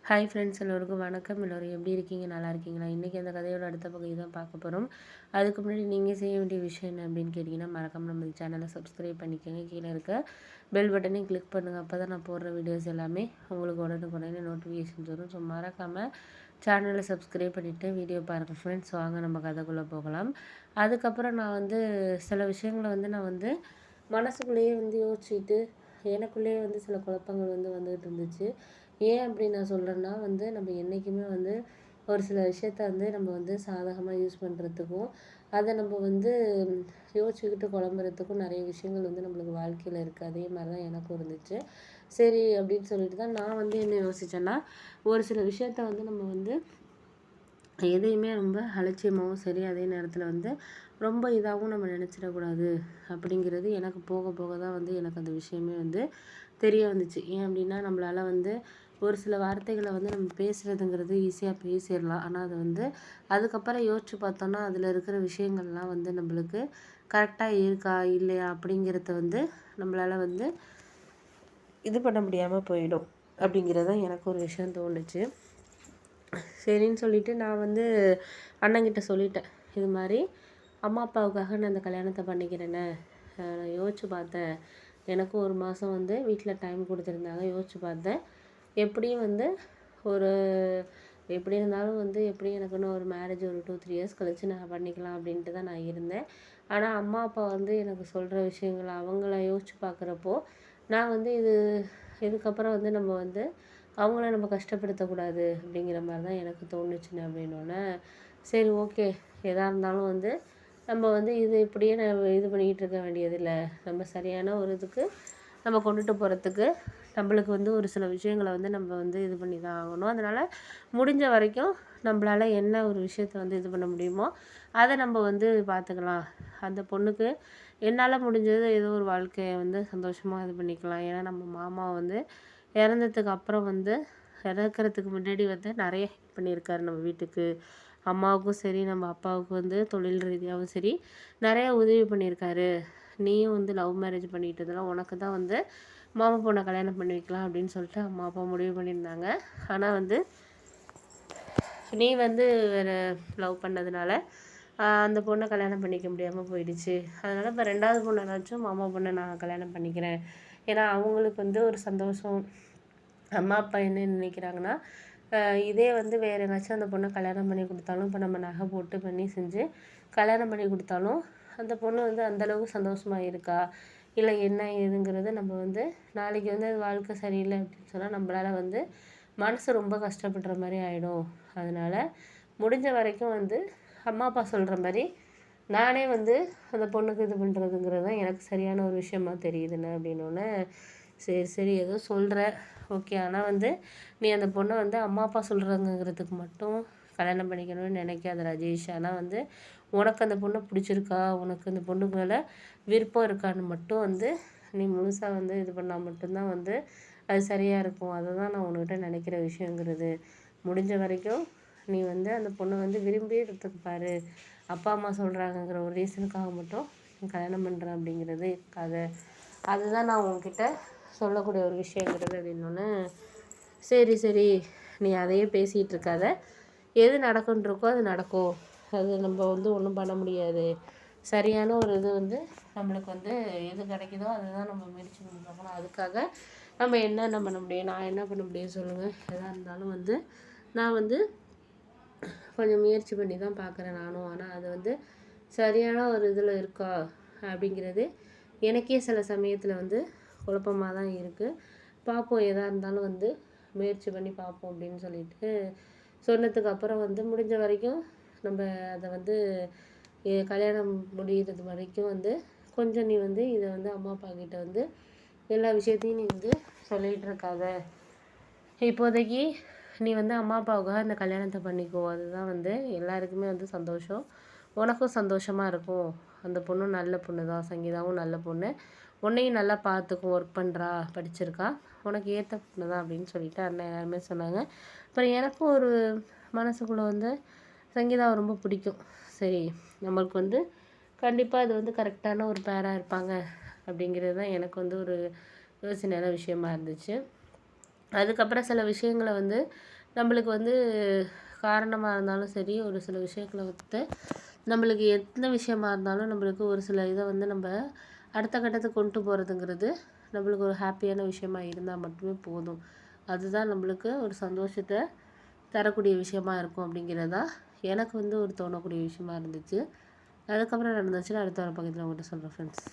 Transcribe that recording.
Hi friends, எல்லோருக்கும் வணக்கம். எல்லோரும் எப்படி இருக்கீங்க? நல்லா இருக்கீங்களா? இன்றைக்கி அந்த கதையோட அடுத்த பகுதி தான் பார்க்க போகிறோம். அதுக்கு முன்னாடி நீங்கள் செய்ய வேண்டிய விஷயம் என்ன அப்படின்னு கேட்டிங்கன்னா, மறக்காம நம்ம சேனலை சப்ஸ்கிரைப் பண்ணிக்கோங்க. கீழே இருக்க பெல் பட்டனையும் கிளிக் பண்ணுங்கள். அப்போ தான் நான் போடுற வீடியோஸ் எல்லாமே உங்களுக்கு உடனுக்குடனே நோட்டிஃபிகேஷன்ஸ் வரும். ஸோ மறக்காமல் சேனலை சப்ஸ்கிரைப் பண்ணிவிட்டு வீடியோ பாருங்கள் ஃப்ரெண்ட்ஸ். வாங்க நம்ம கதைக்குள்ளே போகலாம். அதுக்கப்புறம் நான் சில விஷயங்களை நான் மனசுக்குள்ளேயே யோசிச்சுட்டு எனக்குள்ளேயே சில குழப்பங்கள் வந்துக்கிட்டு இருந்துச்சு. ஏன் அப்படி நான் சொல்கிறேன்னா நம்ம என்றைக்குமே ஒரு சில விஷயத்த நம்ம சாதகமாக யூஸ் பண்ணுறதுக்கும் அதை நம்ம யோசிச்சுக்கிட்டு குழம்புறதுக்கும் நிறைய விஷயங்கள் நம்மளுக்கு வாழ்க்கையில் இருக்குது. அதே மாதிரி தான் எனக்கும் இருந்துச்சு. சரி அப்படின்னு சொல்லிட்டு தான் நான் என்ன யோசித்தேன்னா, ஒரு சில விஷயத்த நம்ம எதையுமே ரொம்ப அலட்சியமாகவும் சரி, அதே நேரத்தில் ரொம்ப இதாகவும் நம்ம நினச்சிடக்கூடாது அப்படிங்கிறது எனக்கு போக போக தான் எனக்கு அந்த விஷயமே தெரிய வந்துச்சு. ஏன் அப்படின்னா, நம்மளால் ஒரு சில வார்த்தைகளை நம்ம பேசுகிறதுங்கிறது ஈஸியாக பேசிடலாம். ஆனால் அது அதுக்கப்புறம் யோசித்து பார்த்தோன்னா அதில் இருக்கிற விஷயங்கள்லாம் நம்மளுக்கு கரெக்டாக இருக்கா இல்லையா அப்படிங்கிறத நம்மளால் இது பண்ண முடியாமல் போயிடும். அப்படிங்கிறது தான் எனக்கு ஒரு விஷயம் தோணுச்சு. சரின்னு சொல்லிவிட்டு நான் அண்ணங்கிட்ட சொல்லிட்டேன். இது மாதிரி அம்மா அப்பாவுக்காக நான் அந்த கல்யாணத்தை பண்ணிக்கிறேன்னு நான் யோசித்து பார்த்தேன். எனக்கும் ஒரு மாதம் வீட்டில் டைம் கொடுத்துருந்தாங்க. யோசித்து பார்த்தேன். எப்படியும் ஒரு எப்படி இருந்தாலும் எப்படியும் எனக்குன்னு ஒரு மேரேஜ் ஒரு 2-3 இயர்ஸ் கழித்து நான் பண்ணிக்கலாம் அப்படின்ட்டு தான் நான் இருந்தேன். ஆனால் அம்மா அப்பா எனக்கு சொல்கிற விஷயங்கள் அவங்கள யோசித்து பார்க்குறப்போ நான் இதுக்கப்புறம் நம்ம அவங்கள நம்ம கஷ்டப்படுத்தக்கூடாது அப்படிங்கிற மாதிரி தான் எனக்கு தோணுச்சுன்னு அப்படின்னோடனே, சரி ஓகே, எதாக இருந்தாலும் நம்ம இது இப்படியே இது பண்ணிக்கிட்டு இருக்க வேண்டியதில்லை. நம்ம சரியான ஒரு இதுக்கு நம்ம கொண்டுட்டு போகிறதுக்கு நம்மளுக்கு ஒரு சில விஷயங்களை நம்ம இது பண்ணி தான் ஆகணும். அதனால் முடிஞ்ச வரைக்கும் நம்மளால் என்ன ஒரு விஷயத்த இது பண்ண முடியுமோ அதை நம்ம பார்த்துக்கலாம். அந்த பொண்ணுக்கு என்னால் முடிஞ்சது ஏதோ ஒரு வாழ்க்கையை சந்தோஷமாக இது பண்ணிக்கலாம். ஏன்னா நம்ம மாமா இறந்ததுக்கு அப்புறம் இறக்கிறதுக்கு முன்னாடி நிறைய ஹெல்ப் பண்ணியிருக்காரு நம்ம வீட்டுக்கு. அம்மாவுக்கும் சரி, நம்ம அப்பாவுக்கு தொழில் ரீதியாகவும் சரி நிறையா உதவி பண்ணியிருக்காரு. நீயும் லவ் மேரேஜ் பண்ணிகிட்டு இருந்தெல்லாம் உனக்கு தான் மாமா பொண்ணை கல்யாணம் பண்ணி வைக்கலாம் அப்படின்னு சொல்லிட்டு அம்மா அப்பா முடிவு பண்ணியிருந்தாங்க. ஆனால் நீ வேறு லவ் பண்ணதுனால அந்த பொண்ணை கல்யாணம் பண்ணிக்க முடியாமல் போயிடுச்சு. அதனால் இப்போ 2வது பொண்ணாச்சும் மாமா பொண்ணை நான் கல்யாணம் பண்ணிக்கிறேன். ஏன்னா அவங்களுக்கு ஒரு சந்தோஷம். அம்மா அப்பா என்ன நினைக்கிறாங்கன்னா, இதே வேறு எங்கேயாச்சும் அந்த பொண்ணை கல்யாணம் பண்ணி கொடுத்தாலும், இப்போ நம்ம நகை போட்டு பண்ணி செஞ்சு கல்யாணம் பண்ணி கொடுத்தாலும் அந்த பொண்ணு அந்தளவுக்கு சந்தோஷமாக இருக்கா இல்லை என்ன ஏதுங்கிறத நம்ம நாளைக்கு அது வாழ்க்கை சரியில்லை அப்படின்னு சொன்னால் நம்மளால் மனசு ரொம்ப கஷ்டப்படுற மாதிரி ஆகிடும். அதனால் முடிஞ்ச வரைக்கும் அம்மா அப்பா சொல்கிற மாதிரி நானே அந்த பொண்ணுக்கு இது பண்ணுறதுங்கிறது தான் எனக்கு சரியான ஒரு விஷயமா தெரியுதுன்னு அப்படின்னோடனே, சரி சரி ஏதோ சொல்கிற ஓகே. ஆனால் நீ அந்த பொண்ணை அம்மா அப்பா சொல்கிறாங்கிறதுக்கு மட்டும் கல்யாணம் பண்ணிக்கணும்னு நினைக்காத ராஜேஷ். ஆனால் உனக்கு அந்த பொண்ணை பிடிச்சிருக்கா, உனக்கு அந்த பொண்ணுக்கு மேலே விருப்பம் இருக்கான்னு மட்டும் நீ முழுசாக இது பண்ணால் மட்டும்தான் அது சரியாக இருக்கும். அதை தான் நான் உன்கிட்ட நினைக்கிற விஷயங்கிறது. முடிஞ்ச வரைக்கும் நீ அந்த பொண்ணை விரும்பியதுக்கு பாரு. அப்பா அம்மா சொல்கிறாங்கங்கிற ஒரு ரீசனுக்காக மட்டும் நீ கல்யாணம் பண்ணுற அப்படிங்கிறது இருக்காது. அதுதான் நான் உன்கிட்ட சொல்லக்கூடிய ஒரு விஷயங்கிறது அப்படின்னோடனே, சரி சரி நீ அதையே பேசிகிட்டு இருக்காத. எது நடக்குன்ருக்கோ அது நடக்கும். அது நம்ம ஒன்றும் பண்ண முடியாது. சரியான ஒரு இது நம்மளுக்கு எது கிடைக்குதோ அதை தான் நம்ம முயற்சி பண்ணி பார்க்கணும். அதுக்காக நம்ம என்ன பண்ண முடியும்? நான் என்ன பண்ண முடியும் சொல்லுங்கள்? எதாக இருந்தாலும் நான் கொஞ்சம் முயற்சி பண்ணி தான் பார்க்குறேன் நானும். ஆனால் அது சரியான ஒரு இதில் இருக்கா அப்படிங்கிறது எனக்கே சில சமயத்தில் குழப்பமாக தான் இருக்குது. பார்ப்போம், எதாக இருந்தாலும் முயற்சி பண்ணி பார்ப்போம் அப்படின்னு சொல்லிட்டு சொன்னதுக்கு அப்புறம் முடிஞ்ச வரைக்கும் நம்ம அதை கல்யாணம் முடிகிறது வரைக்கும் கொஞ்சம் நீ இதை அம்மா அப்பா கிட்ட எல்லா விஷயத்தையும் நீ சொல்லிகிட்டு இருக்காத. இப்போதைக்கு நீ அம்மா அப்பாவுக்காக அந்த கல்யாணத்தை பண்ணிக்கோ. அதுதான் எல்லாருக்குமே சந்தோஷம். உனக்கும் சந்தோஷமாக இருக்கும். அந்த பொண்ணும் நல்ல பொண்ணு தான், சங்கீதாவும் நல்ல பொண்ணு. உன்னையும் நல்லா பார்த்துக்கும், ஒர்க் பண்ணுறா, படிச்சிருக்கா, உனக்கு ஏற்ற பொண்ணு தான் அப்படின்னு சொல்லிட்டு அண்ணன் எல்லாருமே சொன்னாங்க. அப்புறம் எனக்கும் ஒரு மனசுக்குள்ளே சங்கீதாவை ரொம்ப பிடிக்கும். சரி நம்மளுக்கு கண்டிப்பாக அது கரெக்டான ஒரு பேராக இருப்பாங்க அப்படிங்கிறது தான் எனக்கு ஒரு யோசனையான விஷயமா இருந்துச்சு. அதுக்கப்புறம் சில விஷயங்கள வந்து நம்மளுக்கு வந்து காரணமாக இருந்தாலும் சரி, ஒரு சில விஷயங்கள வந்து நம்மளுக்கு எந்த விஷயமா இருந்தாலும் நம்மளுக்கு ஒரு சில இதை வந்து நம்ம அடுத்த கட்டத்துக்கு கொண்டு போகிறதுங்கிறது நம்மளுக்கு ஒரு ஹாப்பியான விஷயமா இருந்தால் மட்டுமே போதும். அதுதான் நம்மளுக்கு ஒரு சந்தோஷத்தை தரக்கூடிய விஷயமா இருக்கும் அப்படிங்கிறதா எனக்கு வந்து ஒரு தோணக்கூடிய விஷயமா இருந்துச்சு. அதுக்கப்புறம் நடந்துச்சுன்னா அடுத்த ஒரு பக்கத்தில் உங்கள்கிட்ட சொல்கிறேன் ஃப்ரெண்ட்ஸ்.